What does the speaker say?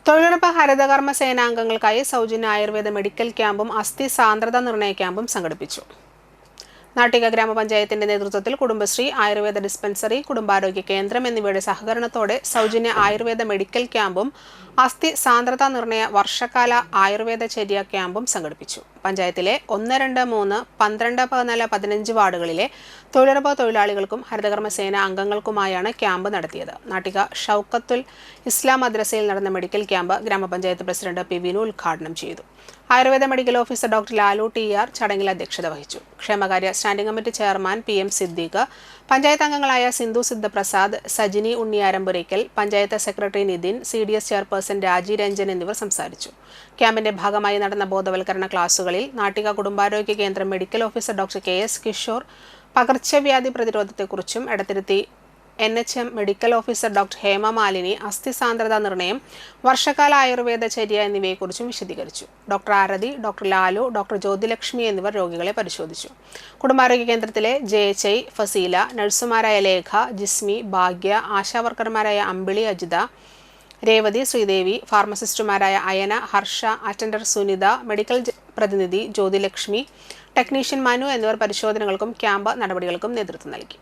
തൊഴിലുറപ്പ് ഹരിതകർമ്മ സേനാംഗങ്ങൾക്കായി സൗജന്യ ആയുർവേദ മെഡിക്കൽ ക്യാമ്പും അസ്ഥി സാന്ദ്രത നിർണയ ക്യാമ്പും സംഘടിപ്പിച്ചു. നാട്ടിക ഗ്രാമപഞ്ചായത്തിന്റെ നേതൃത്വത്തിൽ കുടുംബശ്രീ, ആയുർവേദ ഡിസ്പെൻസറി, കുടുംബാരോഗ്യ കേന്ദ്രം എന്നിവയുടെ സഹകരണത്തോടെ സൗജന്യ ആയുർവേദ മെഡിക്കൽ ക്യാമ്പും അസ്ഥി സാന്ദ്രത നിർണയ വർഷകാല ആയുർവേദ ചര്യ ക്യാമ്പും സംഘടിപ്പിച്ചു. പഞ്ചായത്തിലെ 1, 2, 3, 12, 14, 15 വാർഡുകളിലെ തൊഴിലുറപ്പ് തൊഴിലാളികൾക്കും ഹരിതകർമ്മ സേന അംഗങ്ങൾക്കുമായാണ് ക്യാമ്പ് നടത്തിയത്. നാട്ടിക ഷൗക്കത്തുൽ ഇസ്ലാം മദ്രസയിൽ നടന്ന മെഡിക്കൽ ക്യാമ്പ് ഗ്രാമപഞ്ചായത്ത് പ്രസിഡന്റ് പി. വിനു ഉദ്ഘാടനം ചെയ്തു. Ayurveda medical officer doctor Lalu TR ചടങ്ങിൽ അധ്യക്ഷത വഹിച്ചു. ക്ഷേമകാര്യ standing committee chairman PM Siddique, panchayat അംഗങ്ങളായ Sindhu Sidhaprasad, Sajini Unniyarampurakkal, panchayat secretary Nithin, CDS chairperson Raji Ranjan എന്നിവർ സംസാരിച്ചു. ക്യാമ്പിന്റെ ഭാഗമായി നടന്ന ബോധവൽക്കരണ ക്ലാസുകളിൽ നാട്ടിക കുടുംബാരോഗ്യ കേന്ദ്രം medical officer doctor KS Kishore പകർച്ചവ്യാധി പ്രതിരോധത്തെക്കുറിച്ചും, Edathiruthi NHM medical officer doctor Hema Malini അസ്ഥി സാന്ദ്രത നിർണയം, വർഷകാല ആയുർവേദ ചര്യ എന്നിവയെക്കുറിച്ചും വിശദീകരിച്ചു. Doctor Arathi, doctor Lalu, doctor Jyothilakshmi എന്നിവർ രോഗികളെ പരിശോധിച്ചു. കുടുംബാരോഗ്യ കേന്ദ്രത്തിലെ JHI, ഫസീല, നഴ്സുമാരായ ലേഖ, ജിസ്മി, ഭാഗ്യ, ആശാവർക്കർമാരായ അമ്പിളി, അജിത, രേവതി, ശ്രീദേവി, ഫാർമസിസ്റ്റുമാരായ അയന, ഹർഷ, അറ്റൻഡർ സുനിത, മെഡിക്കൽ പ്രതിനിധി ജ്യോതിലക്ഷ്മി, ടെക്നീഷ്യൻ മനു എന്നിവർ പരിശോധനകൾക്കും ക്യാമ്പ് നടപടികൾക്കും നേതൃത്വം നൽകി.